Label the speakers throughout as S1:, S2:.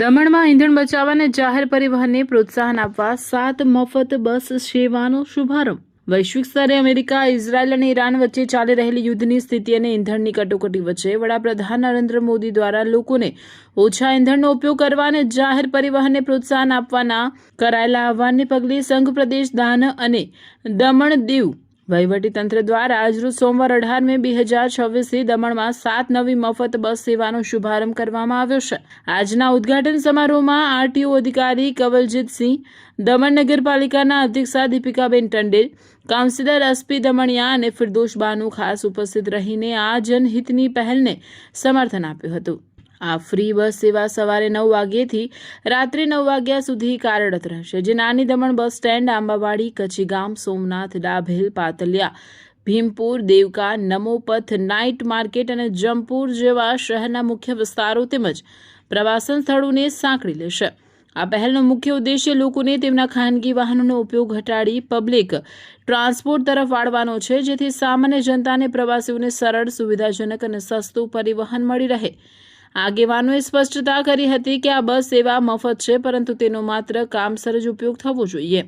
S1: દમણમાં ઈંધણ બચાવવાને જાહેર પરિવહનને પ્રોત્સાહન આપવા 7 મફત બસ સેવાનો શુભારંભ। વૈશ્વિક સ્તરે અમેરિકા, ઇઝરાયલ અને ઈરાન વચ્ચે ચાલી રહેલી યુદ્ધની સ્થિતિ અને ઈંધણની કટોકટી વચ્ચે વડાપ્રધાન નરેન્દ્ર મોદી દ્વારા લોકોને ઓછા ઈંધણનો ઉપયોગ કરવા અને જાહેર પરિવહનને પ્રોત્સાહન આપવાના કરાયેલા આહ્વાનને પગલે સંઘ પ્રદેશ દાન અને દમણ દીવ વહીવટીતંત્ર દ્વારા આજરોજ સોમવાર 18 મે 2026થી દમણમાં 7 નવી મફત બસ સેવાનો શુભારંભ કરવામાં આવ્યો છે। આજના ઉદ્ઘાટન સમારોહમાં આરટીઓ અધિકારી કવલજીતસિંહ, દમણ નગરપાલિકાના અધ્યક્ષા દીપિકાબેન ટંડેલ, કાઉન્સિલર એસપી દમણિયા અને ફિરદોશ બાનુ ખાસ ઉપસ્થિત રહીને આ જનહિતની પહેલને સમર્થન આપ્યું હતું। આ ફ્રી બસ સેવા સવારે 9 વાગ્યાથી રાત્રે 9 વાગ્યા સુધી કાર્યરત રહેશે, જે નાની દમણ બસ સ્ટેન્ડ, આંબાવાડી, કચીગામ, સોમનાથ, ડાભેલ, પાતલિયા, ભીમપુર, દેવકા, નમોપથ, નાઇટ માર્કેટ અને જમપુર જેવા શહેરના મુખ્ય વિસ્તારો તેમજ પ્રવાસન સ્થળોને સાંકળી લેશે। આ પહેલનો મુખ્ય ઉદ્દેશ્ય લોકોને તેમના ખાનગી વાહનોનો ઉપયોગ ઘટાડી પબ્લિક ટ્રાન્સપોર્ટ તરફ વાળવાનો છે, જેથી સામાન્ય જનતાને પ્રવાસીઓને સરળ, સુવિધાજનક અને સસ્તું પરિવહન મળી રહે। આગેવાનોએ સ્પષ્ટતા કરી હતી કે આ બસ સેવા મફત છે, પરંતુ તેનો માત્ર કામસર જ ઉપયોગ થવો જોઈએ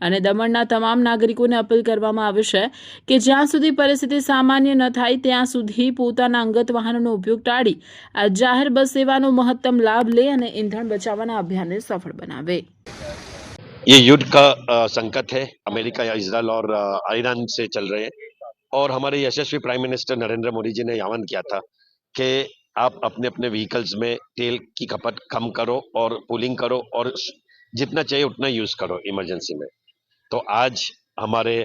S1: અને દમણના તમામ નાગરિકોને અપીલ કરવામાં આવે છે કે જ્યાં સુધી પરિસ્થિતિ સામાન્ય ન થાય ત્યાં સુધી પોતાના અંગત વાહનોનો ઉપયોગ ટાળી આ જાહેર બસ સેવાનો મહત્તમ લાભ લે અને ઈંધણ બચાવવાના અભિયાનને સફળ બનાવે।
S2: ये युद्ध का संकट है, अमेरिका या इजरायल और ईरान से चल रहे हैं और हमारे यशस्वी प्राइम मिनिस्टर नरेंद्र मोदी जी ने आह्वान किया था कि आप अपने अपने व्हीकल्स में तेल की खपत कम करो और पुलिंग करो और जितना चाहिए उतना यूज करो इमरजेंसी में। तो आज हमारे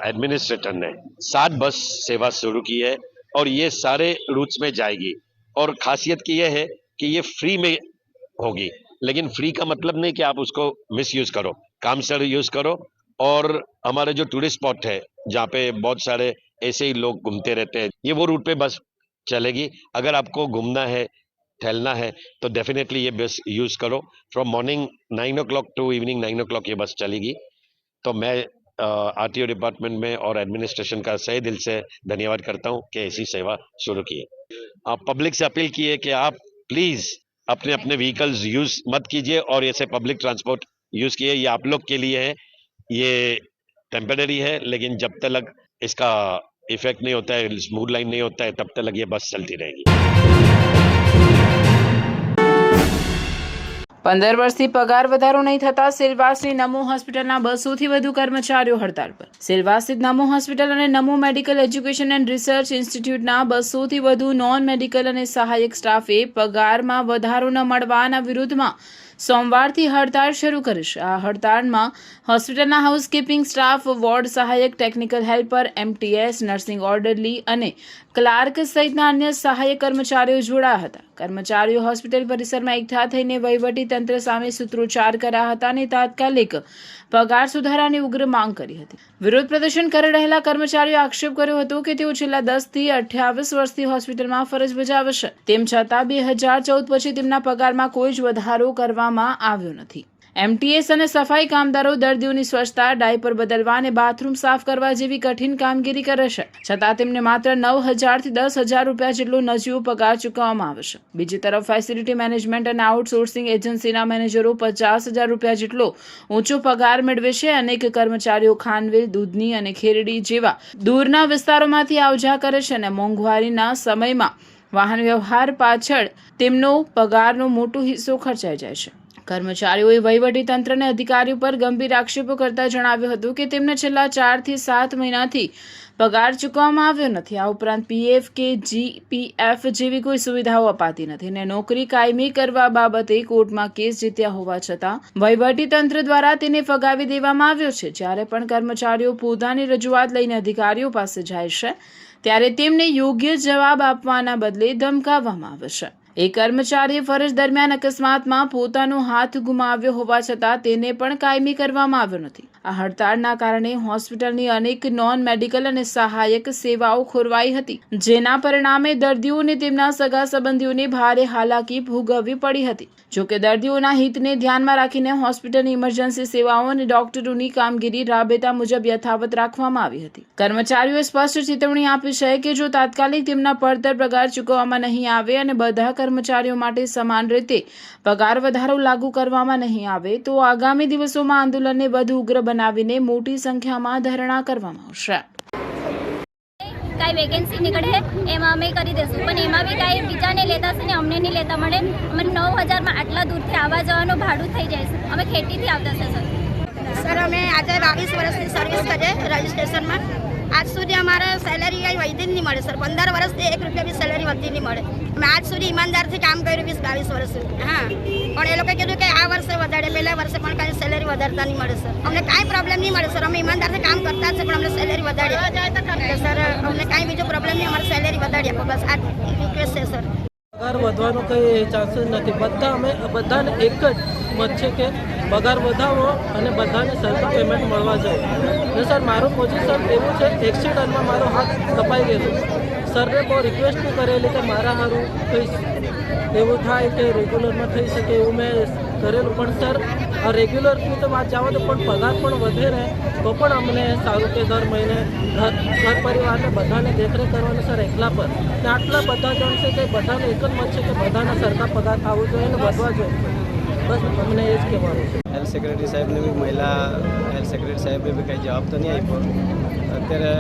S2: एडमिनिस्ट्रेटर ने 7 बस सेवा शुरू की है और ये सारे रूट्स में जाएगी और खासियत की ये है कि ये फ्री में होगी, लेकिन फ्री का मतलब नहीं कि आप उसको मिस यूज करो, काम से यूज करो। और हमारे जो टूरिस्ट स्पॉट है जहाँ पे बहुत सारे ऐसे ही लोग घूमते रहते हैं, ये वो रूट पे बस चलेगी। अगर आपको घूमना है, टहलना है तो डेफिनेटली ये बस यूज करो। From morning 9 o'clock to evening 9 o'clock ये बस चलेगी। तो मैं आरटीओ डिपार्टमेंट में और एडमिनिस्ट्रेशन का सही दिल से धन्यवाद करता हूँ कि ऐसी सेवा शुरू की है। पब्लिक से अपील की है कि आप प्लीज अपने अपने व्हीकल्स यूज मत कीजिए और ऐसे पब्लिक ट्रांसपोर्ट यूज कीजिए। ये आप लोग के लिए है, ये टेम्पररी है, लेकिन जब तक इसका इफेक्ट नहीं होता है, स्मूथ लाइन नहीं होता है, तब तक ये बस चलती रहेगी।
S1: 15 વર્ષથી પગાર વધારો નહીં થતા સેલવાસની નમો હોસ્પિટલના 200થી વધુ કર્મચારીઓ હડતાળ પર। સેલવાસ સ્થિત નમો હોસ્પિટલ અને નમો મેડિકલ એજ્યુકેશન એન્ડ રિસર્ચ ઇન્સ્ટિટ્યૂટના 200થી વધુ નોન મેડિકલ અને સહાયક સ્ટાફે પગારમાં વધારો ન મળવાના વિરોધમાં સોમવારથી હડતાળ શરૂ કરી છે। આ હડતાળમાં હોસ્પિટલના હાઉસકીપિંગ સ્ટાફ, વોર્ડ સહાયક, ટેકનિકલ હેલ્પર, એમટીએસ, નર્સિંગ ઓર્ડરલી અને ક્લાર્ક સહિતના અન્ય સહાયક કર્મચારીઓ જોડાયા હતા। કર્મચારીઓ હોસ્પિટલ પરિસરમાં એકઠા થઈને વહીવટી તંત્ર સામે સૂત્રોચ્ચાર કર્યા હતા અને તાત્કાલિક પગાર સુધારાની ઉગ્ર માંગ કરી હતી। વિરોધ પ્રદર્શન કરી રહેલા કર્મચારીઓ આક્ષેપ કર્યો હતો કે તેઓ છેલ્લા 10 થી 28 વર્ષથી હોસ્પિટલમાં ફરજ બજાવે છે, તેમ છતાં 2014 પછી તેમના પગારમાં કોઈ જ વધારો કરવામાં આવ્યો નથી। એમટીએસ અને સફાઈ કામદારો દર્દીઓની સ્વચ્છતા, ડાયપર બદલવા અને બાથરૂમ સાફ કરવા જેવી કઠિન કામગીરી કરે છે, છતાં તેમને માત્ર 9,000 થી 10,000 રૂપિયા જેટલો નજીવો પગાર ચૂકવવામાં આવે છે। બીજી તરફ ફેસિલિટી મેનેજમેન્ટ અને આઉટસોર્સિંગ એજન્સીના મેનેજરો 50,000 રૂપિયા જેટલો ઊંચો પગાર મેળવે છે। અનેક કર્મચારીઓ ખાનવેલ, દૂધની અને ખેરડી જેવા દૂરના વિસ્તારોમાંથી આવજા કરે છે અને મોંઘવારીના સમયમાં વાહન વ્યવહાર પાછળ તેમનો પગારનો મોટો હિસ્સો ખર્ચાઈ જાય છે। કર્મચારીઓએ વહીવટીતંત્ર અને અધિકારીઓ પર ગંભીર આક્ષેપો કરતા જણાવ્યું હતું કે તેમને છેલ્લા 4 થી 7 મહિનાથી પગાર ચૂકવવામાં આવ્યો નથી। આ ઉપરાંત પીએફ કે જીપીએફ જેવી કોઈ સુવિધાઓ અપાતી નથી અને નોકરી કાયમી કરવા બાબતે કોર્ટમાં કેસ જીત્યા હોવા છતાં વહીવટીતંત્ર દ્વારા તેને ફગાવી દેવામાં આવ્યો છે। જ્યારે પણ કર્મચારીઓ પોતાની રજૂઆત લઈને અધિકારીઓ પાસે જાય છે, ત્યારે તેમને યોગ્ય જવાબ આપવાના બદલે ધમકાવવામાં આવે છે। એક કર્મચારીએ ફરજ દરમિયાન અકસ્માતમાં પોતાનો હાથ ગુમાવ્યો હોવા છતાં તેને પણ કાયમી કરવામાં આવ્યો નથી। આ હડતાળના કારણે હોસ્પિટલની અનેક નોન મેડિકલ અને સહાયક સેવાઓ ખોરવાઈ હતી, જેના પરિણામે દર્દીઓને તેમના સગા સંબંધીઓને ભારે હાલાકી ભોગવવી પડી હતી. જોકે દર્દીઓના હિતને ધ્યાનમાં રાખીને હોસ્પિટલની ઇમરજન્સી સેવાઓ અને ડોક્ટરોની કામગીરી રાબેતા મુજબ યથાવત રાખવામાં આવી હતી. કર્મચારીઓએ સ્પષ્ટ ચેતવણી આપી છે કે જો તાત્કાલિક તેમના પડતર પગાર ચૂકવવામાં નહીં આવે અને બધા કર્મચારીઓ માટે સમાન રીતે પગાર વધારો લાગુ કરવામાં નહીં આવે તો આગામી દિવસોમાં આંદોલનને વધુ ઉગ્ર બનાવીને મોટી સંખ્યામાં ધરણા કરવામાં આવશે.
S3: કાંઈ વેકેન્સી નીકળે એમાં અમે કરી દઈશું, પણ એમાં બી કાંઈ બીજાને લેતા છે ને અમને નહીં લેતા મળે. અમે 9,000માં આટલા દૂરથી આવવા જવાનું ભાડું થઈ જાય છે. અમે ખેતીથી આવતા છે સર.
S4: અમે આજે 22 વર્ષની સર્વિસ કરીએ રજિસ્ટ્રેશનમાં. આજ સુધી અમારે સેલેરી કંઈ વધી નહીં મળે સર. 15 વર્ષથી 1 રૂપિયા બી સેલેરી વધી નહીં મળે. અમે આજ સુધી ઈમાનદારથી કામ કર્યું 22 વર્ષ સુધી. હા, પણ એ લોકોએ કીધું કે આ વર્ષે વધારે, પહેલા વર્ષે પણ કાંઈ સેલેરી વધારતા નહીં મળે સર. અમને કાંઈ પ્રોબ્લેમ નહીં મળે સર. અમે ઈમાનદારથી કામ કરતા છે, પણ અમને સેલેરી વધારી સર. અમને કાંઈ બીજો પ્રોબ્લેમ નહીં, અમારે સેલેરી વધારી આપો, બસ આ રિક્વેસ્ટ છે સર.
S5: પગાર વધવાનો કંઈ ચાન્સીસ નથી. બધાને એક જ મત છે કે પગાર વધારો અને બધાને સરખું પેમેન્ટ મળવા જોઈએ. ને સર મારું પોઝિશન એવું છે, એક્સિડન્ટમાં મારો હાથ કપાઈ ગયેલો. સરને બહુ રિક્વેસ્ટ કરેલી કે મારા સારું કંઈ એવું થાય કે રેગ્યુલરમાં થઈ શકે એવું મેં કરેલું, પણ સર આ રેગ્યુલરની તો વાત જવા દો, પણ પગાર પણ વધે ને તો પણ અમને સારું કે દર મહિને ઘર પરિવારને બધાને દેખરેખ કરવાનું સર એકલા પર. ને આટલા બધા જણ છે કે બધાને એક જ મત છે કે બધાના સરખા પગાર થવું જોઈએ ને વધવા જોઈએ. બસ અમને એ જ કહેવાનું છે.
S6: હેલ્થ સેક્રેટરી સાહેબને બી મહિલા હેલ્થ સેક્રેટરી સાહેબે બી કંઈ જવાબ તો નહીં આપ્યો. અત્યારે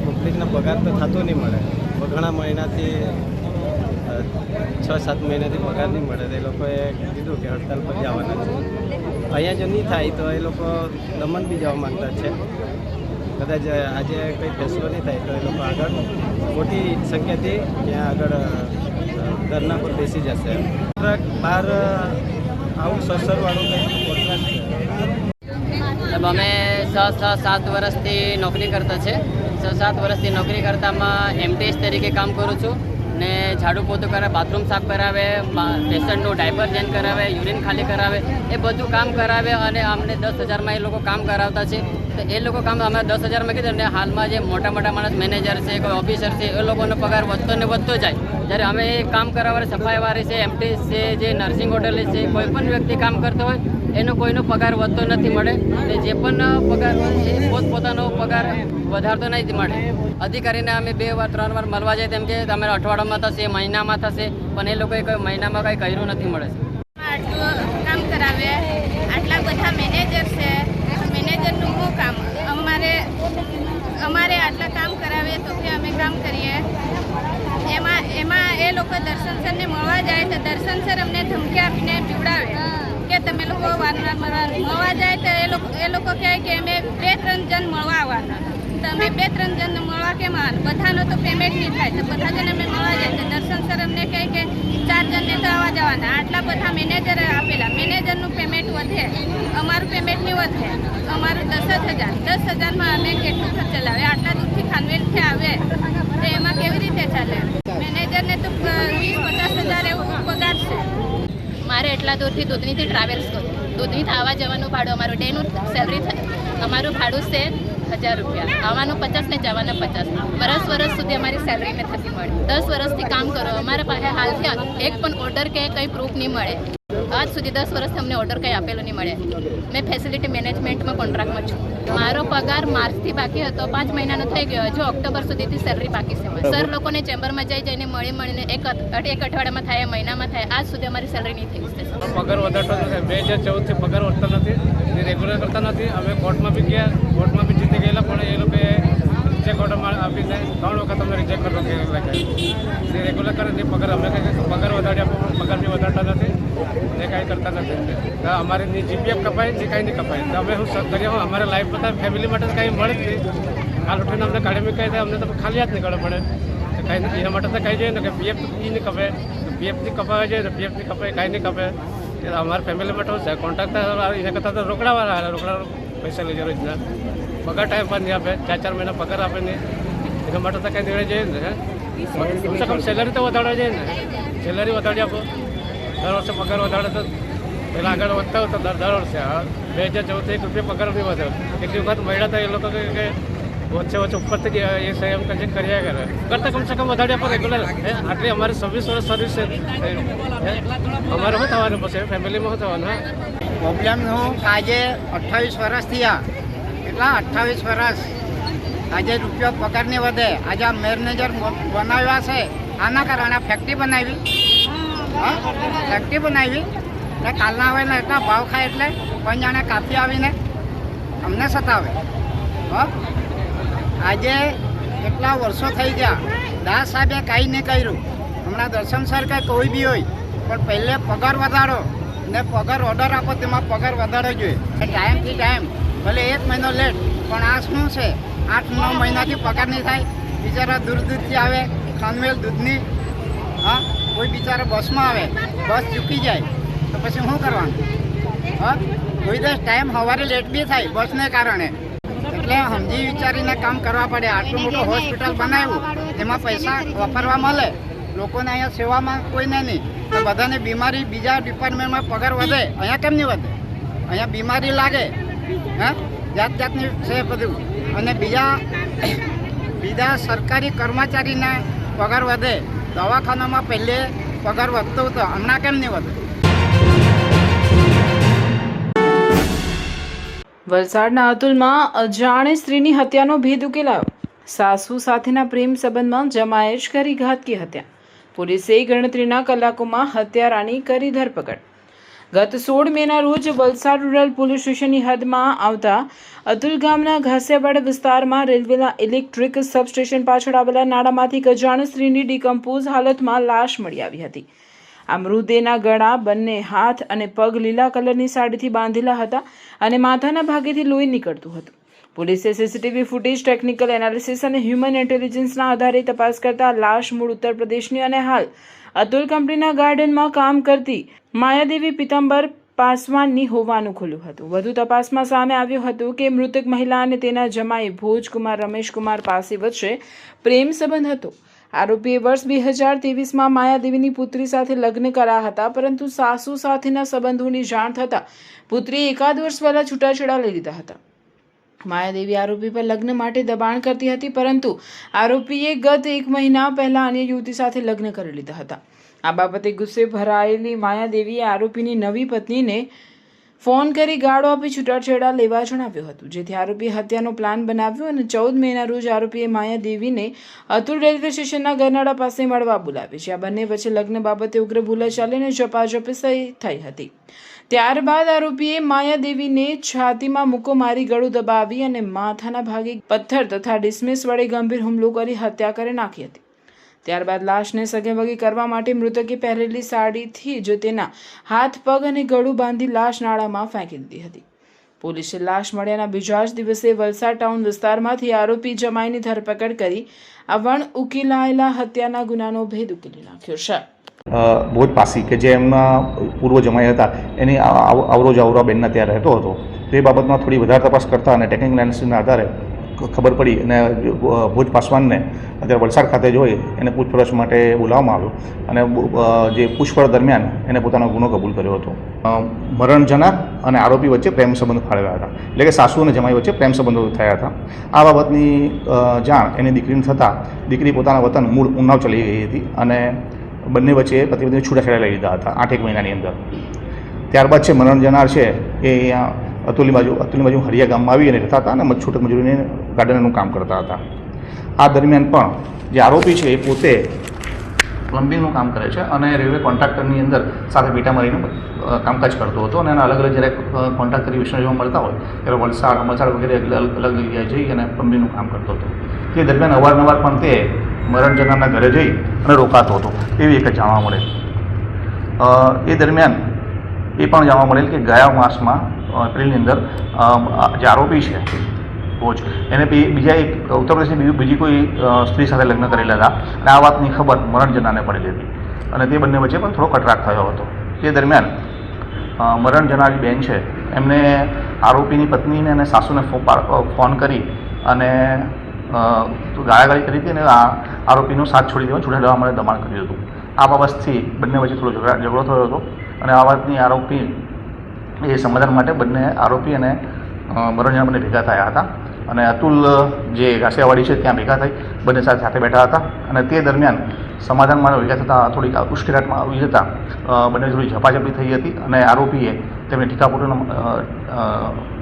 S6: પબ્લિકના પગાર તો થતો નહીં મળે. ઘણા મહિનાથી 6-7 મહિનાથી પગાર નહીં મળે. તો એ લોકોએ કીધું કે હડતાલ પર જવાના છે. અહીંયા જો નહીં થાય તો એ લોકો દમણ બી જવા માંગતા છે. કદાચ આજે કંઈ ફેસલો નહીં થાય તો એ લોકો આગળ મોટી સંખ્યાથી ત્યાં આગળ ધરના પર બેસી જશે. બહાર આવું સસરવાળું કંઈ કોન્ટ્રાક્ટ
S7: અમે 6-7 વર્ષથી નોકરી કરતા છે. 6-7 વર્ષથી નોકરી કરતામાં એમટીએસ તરીકે કામ કરું છું ને ઝાડુ પોતું કરાવે, બાથરૂમ સાફ કરાવે, પેશન્ટનું ડાયપર ચેન્જ કરાવે, યુરિન ખાલી કરાવે, એ બધું કામ કરાવે અને અમને 10,000માં એ લોકો કામ કરાવતા છે. તો એ લોકો કામ અમે 10,000માં કીધું ને હાલમાં જે મોટા માણસ મેનેજર છે, કોઈ ઓફિસર છે, એ લોકોનો પગાર વધતો ને વધતો જાય. જ્યારે અમે કામ કરાવવાળી સફાઈવાળી છે, એમટીએસ છે, જે નર્સિંગ હોટેલ છે, કોઈ પણ વ્યક્તિ કામ કરતો હોય એનો કોઈનો પગાર વધતો નથી મળે. અને જે પણ પગાર હોય એ પોતપોતાનો પગાર વધારતો નથી મળે. અધિકારીને અમે 2 વાર 3 વાર મળવા જાય તેમ કે તમારે અઠવાડિયામાં થશે, મહિનામાં થશે, પણ એ લોકોએ કોઈ મહિનામાં કંઈ કર્યું નથી મળે છે.
S4: આટલું કામ કરાવે, આટલા બધા મેનેજર છે, મેનેજરનું શું કામ? અમારે આટલા કામ કરાવે તો કે અમે કામ કરીએ. એમાં એ લોકો દર્શન સરને મળવા જાય તો દર્શન સર અમને ધમકી આપીને પીવડાવે કે તમે લોકો વારંવાર મળવા જાય તો એ લોકો કહે કે અમે 2-3 જણ મળવા આવવાના. તો અમે 2-3 જણને મળવા કેમ આવવાના? બધાનો તો પેમેન્ટ નહીં થાય. તો બધા જણ અમે મળવા જાય તો દર્શન સર અમને કહે કે 4 જણને તો આવવા જવાના. આટલા બધા મેનેજરે આપેલા, મેનેજરનું પેમેન્ટ વધે, અમારું પેમેન્ટ નહીં વધે. અમારું 10,000, 10,000માં અમે કેટલું ખર્ચ ચલાવે? આટલા દૂરથી ખાનવેલથી આવે તો એમાં કેવી રીતે ચાલે? મેનેજરને તો 20-50,000 એવું પગાર છે.
S3: મારે એટલા દૂરથી દૂધનીથી ટ્રાવેલ્સ કરું. દૂધનીથી આવવા જવાનું ભાડું અમારું ડેનું સેલરી થાય. અમારું ભાડું છે 1,000 રૂપિયા. આવવાનું 50 ને જવાનું 50. વર્ષ સુધી અમારી સેલરી નથી મળી. 10 વર્ષથી કામ કરો, અમારા પાસે હાલથી એક પણ ઓર્ડર કે કંઈ પ્રૂફ નહીં મળે. આજ સુધી 10 વર્ષથી અમને ઓર્ડર કંઈ આપેલો નહીં મળે. મેં ફેસિલિટી મેનેજમેન્ટમાં કોન્ટ્રાક્ટમાં છું. મારો પગાર માર્ચથી બાકી હતો, 5 મહિનાનો થઈ ગયો. હજુ ઓક્ટોબર સુધીથી સેલરી બાકી છે. સર લોકોને ચેમ્બરમાં જઈને મળીને એક અઠવાડિયામાં થાય, મહિનામાં થાય, આજ સુધી અમારી સેલરી નહીં થઈ છે.
S5: પગાર વધારતો નથી. 2014થી પગાર વધતો નથી, રેગ્યુલર કરતા નથી. અમે કોર્ટમાં બી ગયા, કોર્ટમાં બી જીતી ગયેલા, પણ એ લોકોએ રિજેક્ટ ઓર્ડર આપીને 3 વખત અમને રિજેક્ટ કરતો જે રેગ્યુલર કરે તે પગાર અમે પગાર વધારી આપો, પગાર બી વધારતા નથી ને કાંઈ કરતા નથી. અમારે જીપીએફ કપાય જે કાંઈ નહીં કપાય. તો અમે શું કરીએ? અમારે લાઈફ બધા ફેમિલી માટે કાંઈ મળે જ નહીં. કાલ ઉઠીને અમને કાઢી કહી દે, અમને તો ખાલી હાથ નીકળવું પડે. કાંઈ નથી એના માટે તો કાંઈ જોઈએ ને કે પીએફ નહીં કપાય, પીએફથી કપાવા જોઈએ ને પીએફથી કપાય, કાંઈ નહીં કપાય. અમારા ફેમિલી માટે શું છે? કોન્ટ્રાક્ટર એના કરતાં તો રોકડાવાળા પૈસા લઈ જાય રોજના. પગાર ટાઈમ પર નહીં આપે, 4 મહિના પગાર આપે નહીં. એના માટે તો કંઈ નિર્ણય જોઈએ ને. કમસે કમ સેલરી તો વધારવા જોઈએ ને. સેલરી વધારી આપો. દર વર્ષે પગાર વધારે તો પહેલાં આગળ વધતા હોય તો દર વર્ષે 2014 1 રૂપિયા પગાર નથી વધ્યો. એટલી વખત મળ્યા હતા એ લોકો કે વચ્ચે ઉપરથી જ એ સંયમ કંઈ કર્યા કરે કરતાં કમસે કમ વધારે પર રેગ્યુલર આટલી અમારી 26 વર્ષ સર્વિસ છે. અમારે શું થવાનું પછી ફેમિલીમાં શું થવાનું?
S8: પ્રોબ્લેમ હું આજે 28 વર્ષ થયા, એટલા 28 વર્ષ આજે રૂપિયો પગાર નહીં વધે. આજે આ મેનેજર બનાવ્યા છે આના કારણે ફેક્ટરી બનાવી, ફેક્ટરી બનાવી ને કાલના આવે ને એટલા ભાવ ખાય એટલે કોઈ જાણે કાપી આવીને અમને સતાવે. આજે એટલા વર્ષો થઈ ગયા, દાસ સાહેબે કાંઈ નહીં કર્યું. હમણાં દર્શન સર કે કોઈ બી હોય પણ પહેલે પગાર વધારો ને પગાર ઓર્ડર આપો તેમાં પગાર વધારો જોઈએ ટાઈમથી ટાઈમ, ભલે 1 મહિનો લેટ, પણ આ શું છે 8-9 મહિનાથી પગાર નહીં થાય. બિચારા દૂરથી આવે ખાનવેલ દૂધની, કોઈ બિચારા બસમાં આવે, બસ ચૂકી જાય તો પછી શું કરવાનું? કોઈ દિવસ ટાઈમ સવારે લેટ બી થાય બસને કારણે. એટલે સમજી વિચારીને કામ કરવા પડે. આટલું મોટું હોસ્પિટલ બનાવ્યું, એમાં પૈસા વાપરવા મળે, લોકોને અહીંયા સેવામાં કોઈને નહીં, તો બધાને બીમારી બીજા ડિપાર્ટમેન્ટમાં પગાર વધે, અહીંયા કેમ નહીં વધે? અહીંયા બીમારી લાગે, જાત જાતની છે બધું. અને બીજા સરકારી કર્મચારીના પગાર વધે, દવાખાનામાં પહેલે પગાર વધતો હતો, હમણાં કેમ નહીં વધે?
S1: વલસાડના અતુલમાં અજાણે સ્ત્રીની હત્યાનો ભેદ ઉકેલાયો. સાસુ સાથેના પ્રેમ સંબંધમાં જમાએ જ કરી ઘાતકી હત્યા. પોલીસે ગણતરીના કલાકોમાં હત્યારાની કરી ધરપકડ. ગત 16 મેના રોજ વલસાડ રૂરલ પોલીસ સ્ટેશનની હદમાં આવતા અતુલ ગામના ઘાસિયાવાડ વિસ્તારમાં રેલવેના ઇલેક્ટ્રિક સબસ્ટેશન પાછળ આવેલા નાળામાંથી એક અજાણ સ્ત્રીની ડિકમ્પોઝ હાલતમાં લાશ મળી આવી હતી. આ મૃતદેહના ગળા, બંને હાથ અને પગ લીલા કલરની સાડીથી બાંધેલા હતા અને માથાના ભાગેથી લોહી નીકળતું હતું. પોલીસે સીસીટીવી ફૂટેજ, ટેકનિકલ એનાલિસિસ અને હ્યુમન ઇન્ટેલિજન્સના આધારે તપાસ કરતા લાશ મૂળ ઉત્તર પ્રદેશની અને હાલ અતુલ કંપનીના ગાર્ડનમાં કામ કરતી માયાદેવી પિતાંબર પાસવાનની હોવાનું ખુલ્યું હતું. વધુ તપાસમાં સામે આવ્યું હતું કે મૃતક મહિલા અને તેના જમાઈ ભોજકુમાર રમેશકુમાર પાસે વચ્ચે પ્રેમ સંબંધ હતો. આરોપીએ વર્ષ 2023માં માયાદેવીની પુત્રી સાથે લગ્ન કર્યા હતા, પરંતુ સાસુ સાથેના સંબંધોની જાણ થતાં પુત્રીએ 1 વર્ષ પહેલા છૂટાછેડા લઈ લીધા હતા. માયાદેવી આરોપી પર લગ્ન માટે દબાણ કરતી હતી, પરંતુ આરોપીએ ગત 1 મહિના પહેલા અન્ય યુવતી સાથે લગ્ન કરી લીધા હતા. આ બાબતે ગુસ્સે ભરાયેલી માયાદેવીએ આરોપીની નવી પત્નીને ફોન કરી ગાળો આપી છૂટાછેડા લેવા જણાવ્યું હતું, જેથી આરોપીએ હત્યાનો પ્લાન બનાવ્યો અને 14 મેના રોજ આરોપીએ માયાદેવીને અતુલ રેલવે સ્ટેશનના ગરનાળા પાસે મળવા બોલાવી, જ્યાં બંને વચ્ચે લગ્ન બાબતે ઉગ્ર બોલાચાલી અને ઝપાઝપી થઈ હતી. ત્યારબાદ આરોપીએ માયાદેવીને છાતીમાં મુક્કો મારી ગળું દબાવી અને માથાના ભાગે પથ્થર તથા ડિસ્મિસ વડે ગંભીર હુમલો કરી હત્યા કરી નાખી હતી. ત્યારબાદ લાશને સગેવગે કરવા માટે મૃતકે પહેરેલી સાડીથી જ તેના હાથ, પગ અને ગળું બાંધી લાશ નાળામાં ફેંકી દીધી હતી. પોલીસે લાશ મળ્યાના બીજા જ દિવસે વલસાડ ટાઉન વિસ્તારમાંથી આરોપી જમાઈની ધરપકડ કરી આ વણ ઉકેલાયેલા હત્યાના ગુનાનો ભેદ ઉકેલી નાખ્યો છે.
S9: ભોજ પાસી કે જે એમના પૂર્વ જમાઈ હતા એની આવરો જાવરા બેનના ત્યાં રહેતો હતો, તો એ બાબતમાં થોડી વધારે તપાસ કરતા અને ટેકનિકલ એનાલિસિસના આધારે ખબર પડી અને ભોજ પાસવાનને અત્યારે વલસાડ ખાતે જોઈ એને પૂછપરછ માટે બોલાવવામાં આવ્યો અને જે પૂછપરછ દરમિયાન એને પોતાનો ગુનો કબૂલ કર્યો હતો. મરણ જનાર અને આરોપી વચ્ચે પ્રેમ સંબંધ ફાળવ્યા હતા, એટલે કે સાસુ અને જમાઈ વચ્ચે પ્રેમ સંબંધો થયા હતા. આ બાબતની જાણ એની દીકરીને થતાં દીકરી પોતાના વતન મૂળ ઉન્નાવ ચલી ગઈ હતી અને બંને વચ્ચે પતિ પત્ની છૂટાછેડા લઈ લીધા હતા 8-1 મહિનાની અંદર. ત્યારબાદ છે મરણ જનાર છે એ અહીંયા અતુલની બાજુ હરિયા ગામમાં આવી અને રહેતા હતા અને છૂટક મજૂરીને ગાર્ડનનું કામ કરતા હતા. આ દરમિયાન પણ જે આરોપી છે એ પોતે પ્લમ્બિંગનું કામ કરે છે અને રેલવે કોન્ટ્રાક્ટરની અંદર સાથે બેટા મારીને કામકાજ કરતો હતો અને એના અલગ અલગ જ્યારે કોન્ટ્રાક્ટરી વિષય જોવા મળતા હોય ત્યારે વલસાડ વગેરે અલગ જગ્યાએ જઈ અને પ્લમ્બિંગનું કામ કરતો હતો. તે દરમિયાન અવારનવાર પણ તે મરણ જનારના ઘરે જઈ અને રોકાતો હતો એવી એક જાણવા મળે. એ દરમિયાન એ પણ જાણવા મળેલ કે ગયા માસમાં એપ્રિલની અંદર જે આરોપી છે ભોજ એને બીજા એક ઉત્તર પ્રદેશની બીજી કોઈ સ્ત્રી સાથે લગ્ન કરેલા હતા અને આ વાતની ખબર મરણ જનારને પડેલી હતી અને તે બંને વચ્ચે પણ થોડો કટરાક થયો હતો. તે દરમિયાન મરણ જનારી બેન છે એમને આરોપીની પત્નીને અને સાસુને ફોન કરી અને ગાળાગાળી કરી હતી અને આ આરોપીનો સાથ છોડી દેવા છૂટા લેવા માટે દબાણ કર્યું હતું. આ બાબતથી બંને વચ્ચે થોડો ઝઘડો થયો હતો અને આ વાતની આરોપી એ સમાધાન માટે બંને આરોપી અને મરણજના બંને ભેગા થયા હતા અને અતુલ જે ઘાસિયાવાડી છે ત્યાં ભેગા થઈ બંને સાથે બેઠા હતા અને તે દરમિયાન સમાધાન માટે ભેગા થતાં થોડીક ઉશ્કેરાટમાં આવી જતાં બંને થોડી ઝપાઝપી થઈ હતી અને આરોપીએ તેમને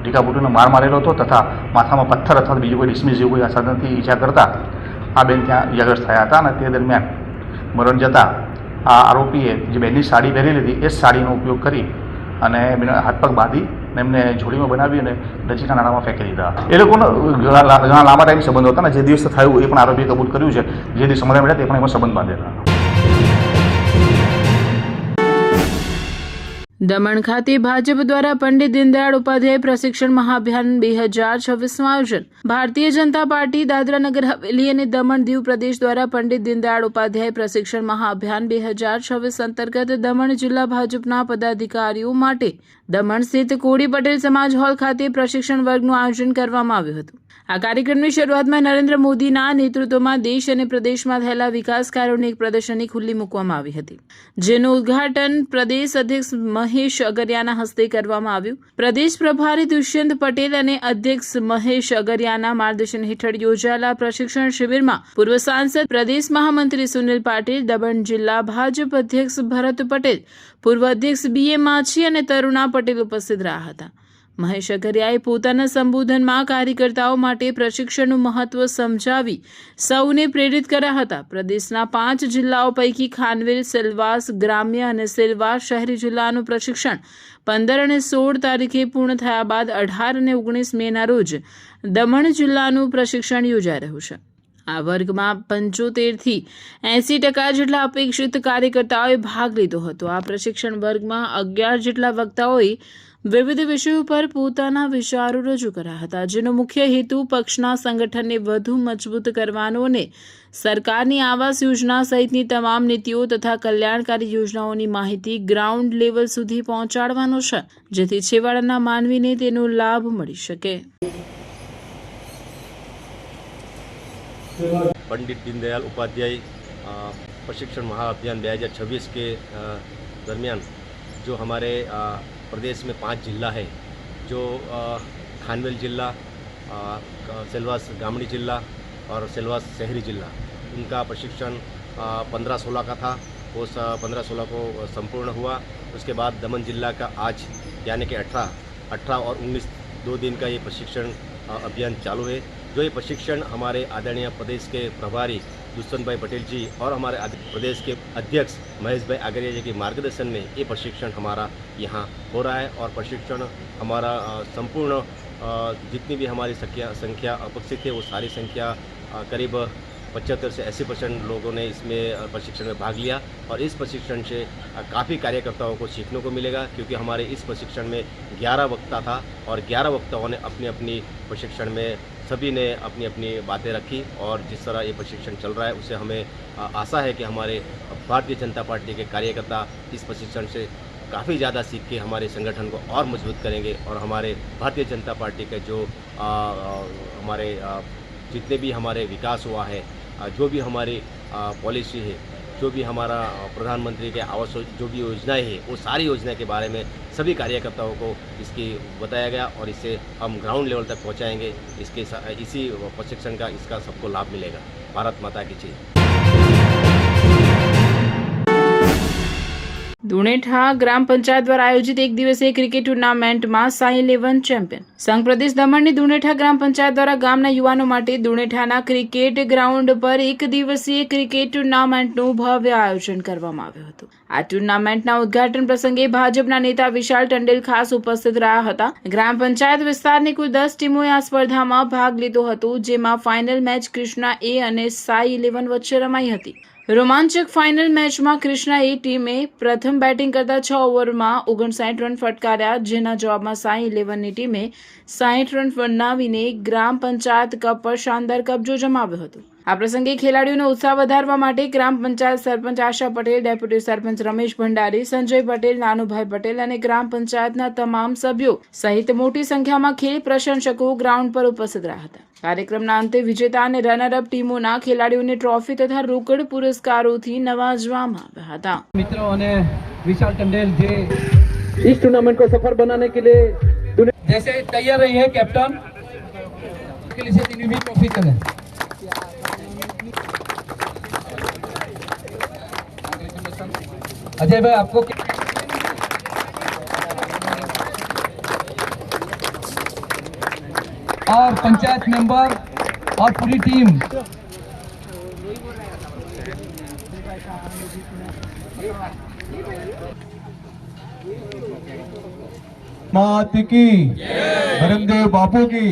S9: ટીકાપૂટીનો માર મારેલો હતો તથા માથામાં પથ્થર અથવા બીજું કોઈ ડિસ્મિસ જેવું કોઈ સાધનથી ઈજા કરતાં આ બેન ત્યાં ઇજાગ્રસ્ત થયા હતા અને તે દરમિયાન મરણ જતાં આ આરોપીએ જે બેનની સાડી પહેરેલી હતી એ જ સાડીનો ઉપયોગ કરી અને હાથ પગ બાંધી અને એમને જોડીમાં બનાવી અને નજીકના નાળામાં ફેંકી દીધા. એ લોકોનો ઘણા લાંબા ટાઈમ સંબંધ હતા અને જે દિવસ થયું એ પણ આરોપીએ કબૂલ કર્યું છે. જે દિવસ સમાધાન મળ્યા તે પણ એમાં સંબંધ બાંધેલા.
S1: દમણ ખાતે ભાજપ દ્વારા પંડિત દીનદયાળ ઉપાધ્યાય પ્રશિક્ષણ મહાઅભિયાન 2026નું આયોજન. ભારતીય જનતા પાર્ટી દાદરા નગર હવેલી અને દમણ દીવ પ્રદેશ દ્વારા પંડિત દીનદયાળ ઉપાધ્યાય પ્રશિક્ષણ મહાઅભિયાન 2026 અંતર્ગત દમણ જિલ્લા ભાજપના પદાધિકારીઓ માટે દમણ સ્થિત કોળી પટેલ સમાજ હોલ ખાતે પ્રશિક્ષણ વર્ગનું આયોજન કરવામાં આવ્યું હતું. આ કાર્યક્રમની શરૂઆતમાં નરેન્દ્ર મોદીના નેતૃત્વમાં દેશ અને પ્રદેશમાં થયેલા વિકાસ કાર્યોની એક પ્રદર્શની ખુલ્લી મૂકવામાં આવી હતી, જેનું ઉદ્ઘાટન પ્રદેશ અધ્યક્ષ મહેશ અગરિયાના હસ્તે કરવામાં આવ્યું. પ્રદેશ પ્રભારી દુષ્યંત પટેલ અને અધ્યક્ષ મહેશ અગરિયાના માર્ગદર્શન હેઠળ યોજાયેલા પ્રશિક્ષણ શિબિરમાં પૂર્વ સાંસદ પ્રદેશ મહામંત્રી સુનિલ પાટીલ, દમણ જિલ્લા ભાજપ અધ્યક્ષ ભરત પટેલ, પૂર્વ અધ્યક્ષ BA માછી અને તરુણા પટેલ ઉપસ્થિત રહ્યા હતા. મહેશ અગરિયાએ પોતાના સંબોધનમાં કાર્યકર્તાઓ માટે પ્રશિક્ષણનું મહત્વ સમજાવી સૌને પ્રેરિત કર્યા હતા. પ્રદેશના 5 જિલ્લાઓ પૈકી ખાનવેલ, સેલવાસ ગ્રામ્ય અને સેલવાસ શહેરી જિલ્લાનું પ્રશિક્ષણ 15 અને 16 તારીખે પૂર્ણ થયા બાદ 18 અને 19 મેના રોજ દમણ જિલ્લાનું પ્રશિક્ષણ યોજાઈ રહ્યું છે. આ વર્ગમાં 75થી 80% જેટલા અપેક્ષિત કાર્યકર્તાઓએ ભાગ લીધો હતો. આ પ્રશિક્ષણ વર્ગમાં 11 જેટલા વક્તાઓએ વિવિધ વિષયો પર પોતાના વિચારો રજૂ કર્યા હતા, જેનો મુખ્ય હેતુ પક્ષના સંગઠનને વધુ મજબૂત કરવાનો અને સરકારની આવાસ યોજના સહિતની તમામ નીતિઓ તથા કલ્યાણકારી યોજનાઓની માહિતી ગ્રાઉન્ડ લેવલ સુધી પહોંચાડવાનો છે, જેથી છેવાડાના માનવીને તેનો લાભ મળી શકે.
S10: पंडित दीनदयाल उपाध्याय प्रशिक्षण महाअभियान 2026 के दरमियान जो हमारे प्रदेश में 5 जिला है, जो खानवेल जिला, सेलवास ग्रामीण जिला और सेलवास शहरी जिला, उनका प्रशिक्षण 15-16 का था. वो 15-16 को संपूर्ण हुआ. उसके बाद दमन जिला का आज यानी कि 18 और 19 2 दिन का ये प्रशिक्षण अभियान चालू है. जो ये प्रशिक्षण हमारे आदरणीय प्रदेश के प्रभारी दुष्यंत भाई पटेल जी और हमारे प्रदेश के अध्यक्ष महेश भाई आगरिया जी के मार्गदर्शन में ये प्रशिक्षण हमारा यहाँ हो रहा है. और प्रशिक्षण हमारा संपूर्ण जितनी भी हमारी संख्या अपेक्षित है वो सारी संख्या करीब 75 से 80% लोगों ने इसमें प्रशिक्षण में भाग लिया. और इस प्रशिक्षण से काफ़ी कार्यकर्ताओं को सीखने को मिलेगा, क्योंकि हमारे इस प्रशिक्षण में 11 वक्ता था और 11 वक्ताओं ने अपनी अपनी प्रशिक्षण में सभी ने अपनी अपनी बातें रखी. और जिस तरह ये प्रशिक्षण चल रहा है उससे हमें आशा है कि हमारे भारतीय जनता पार्टी के कार्यकर्ता इस प्रशिक्षण से काफ़ी ज़्यादा सीख के हमारे संगठन को और मजबूत करेंगे. और हमारे भारतीय जनता पार्टी के जो हमारे जितने भी हमारे विकास हुआ है, जो भी हमारी पॉलिसी है, जो भी हमारा प्रधानमंत्री के आवास जो भी योजनाएं हैं, वो सारी योजना के बारे में सभी कार्यकर्ताओं को इसकी बताया गया और इससे हम ग्राउंड लेवल तक पहुंचाएंगे. इसी प्रशिक्षण का इसका सबको लाभ मिलेगा. भारत माता की जय.
S1: દુણેઠા ગ્રામ પંચાયત દ્વારા આયોજિત એક દિવસીય ક્રિકેટ ટુર્નામેન્ટમાં સાઈ 11 ચેમ્પિયન. સંઘ પ્રદેશ દમણની દુણેઠા ગ્રામ પંચાયત દ્વારા ગામના યુવાનો માટે દુણેઠાના ક્રિકેટ ગ્રાઉન્ડ પર એક દિવસીય ક્રિકેટ ટુર્નામેન્ટનું ભવ્ય આયોજન કરવામાં આવ્યું હતું. આ ટુર્નામેન્ટના ઉદ્ઘાટન પ્રસંગે ભાજપના નેતા વિશાલ ટંડેલ ખાસ ઉપસ્થિત રહ્યા હતા. ગ્રામ પંચાયત વિસ્તારની કુલ 10 ટીમોએ આ સ્પર્ધામાં ભાગ લીધો હતો, જેમાં ફાઇનલ મેચ કૃષ્ણા A અને સાઈ 11 વચ્ચે રમાઈ હતી. રોમાંચક ફાઇનલ મેચમાં કૃષ્ણા A ટીમે પ્રથમ બેટિંગ કરતા 6 ઓવરમાં 59 રન ફટકાર્યા, જેના જવાબમાં સાઈ 11ની ટીમે 60 રન બનાવીને ગ્રામ પંચાયત કપ પર શાનદાર કબજો જમાવ્યો હતો. આ પ્રસંગે ખેલાડીઓનો ઉત્સાહ વધારવા માટે ગ્રામ પંચાયત સરપંચ આશા પટેલ, ડેપ્યુટી સરપંચ રમેશ ભંડારી, સંજય પટેલ, નાનુભાઈ પટેલ અને ગ્રામ પંચાયતના તમામ સભ્યો સહિત મોટી સંખ્યામાં ખેલ પ્રશંસકો ગ્રાઉન્ડ પર ઉપસ્થિત રહ્યા હતા. કાર્યક્રમના અંતે વિજેતા અને રનરઅપ ટીમોના ખેલાડીઓને ટ્રોફી તથા રોકડ પુરસ્કારોથી નવાજવામાં આવ્યા હતા.
S11: મિત્રો અને વિશાલ ટંડેલ જે इस टूर्नामेंट को सफल बनाने के लिए जैसे तैयार रही है कैप्टन के लिए तीन भी ट्रॉफी चले। अजय भाई आपको और पंचायत मेंबर और पूरी टीम मात की धर्मदेव बापू की।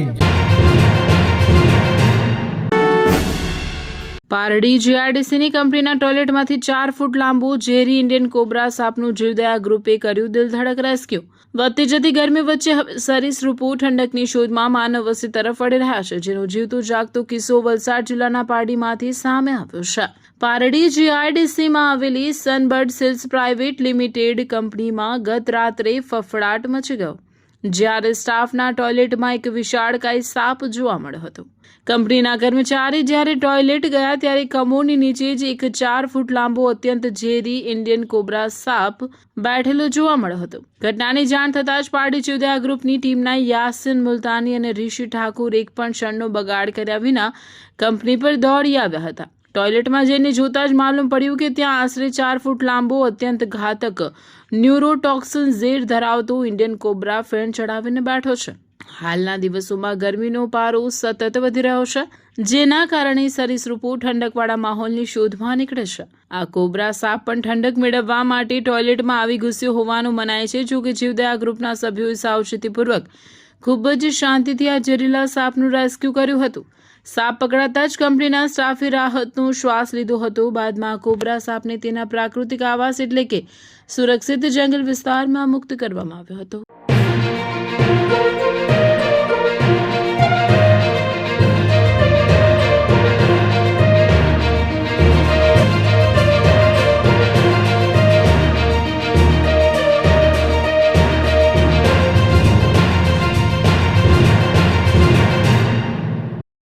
S1: પારડી જીઆરડીસીની કંપનીના ટોયલેટમાંથી 4 ફૂટ લાંબુ ઝેરી ઇન્ડિયન કોબ્રા સાપનું જીવદયા ગ્રુપે કર્યું દિલધડક રેસ્ક્યુ। વધતી જતી ગરમી વચ્ચે હવે સરીસૃપો ઠંડકની શોધમાં માનવ વસ્તી તરફ વળી રહ્યા છે, જેનો જીવતો જાગતો કિસ્સો વલસાડ જિલ્લાના પારડીમાંથી સામે આવ્યો છે। પારડી જીઆરડીસીમાં આવેલી સનબર્ડ સિલ્સ પ્રાઇવેટ લિમિટેડ કંપનીમાં ગત રાત્રે ફફડાટ મચી ગયો, જ્યારે સ્ટાફના ટોયલેટમાં એક વિશાળકાય સાપ જોવા મળ્યો હતો। કંપનીના કર્મચારી જ્યારે ટોયલેટ ગયા ત્યારે કમોડની નીચે જ એક 4 ફૂટ લાંબો અત્યંત ઝેરી ઇન્ડિયન કોબ્રા સાપ બેઠેલો જોવા મળ્યો હતો। ઘટનાની જાણ થતાં જ પારડી જીવદયા ગ્રુપની ટીમના યાસીન મુલતાની અને ઋષિ ઠાકુર એક પણ ક્ષણનો બગાડ કર્યા વિના કંપની પર દોડી આવ્યા હતા। ટોયલેટમાં જઈને જોતા જ માલુમ પડ્યું કે ત્યાં આશરે 4 ફૂટ લાંબો અત્યંત ઘાતક ન્યુરોટોક્સિન ઝેર ધરાવતો ઇન્ડિયન કોબ્રા ફેણ ચડાવીને બેઠો છે। હાલના દિવસોમાં ગરમીનો પારો સતત વધી રહ્યો છે, જેના કારણે સરીસૃપો ઠંડકવાળા માહોલની શોધમાં નીકળે છે। આ કોબ્રા સાપ પણ ઠંડક મેળવવા માટે ટોયલેટમાં આવી ઘૂસ્યો હોવાનું મનાય છે। જો કે જીવદયા ગ્રુપના સભ્યોએ સાવચેતીપૂર્વક ખૂબ જ શાંતિથી આ ઝેરીલા સાપનું રેસ્ક્યુ કર્યું હતું। સાપ પકડાતા જ કંપનીના સ્ટાફે રાહતનો શ્વાસ લીધો હતો। બાદમાં કોબ્રા સાપને તેના પ્રાકૃતિક આવાસ એટલે કે સુરક્ષિત જંગલ વિસ્તારમાં મુક્ત કરવામાં આવ્યો હતો।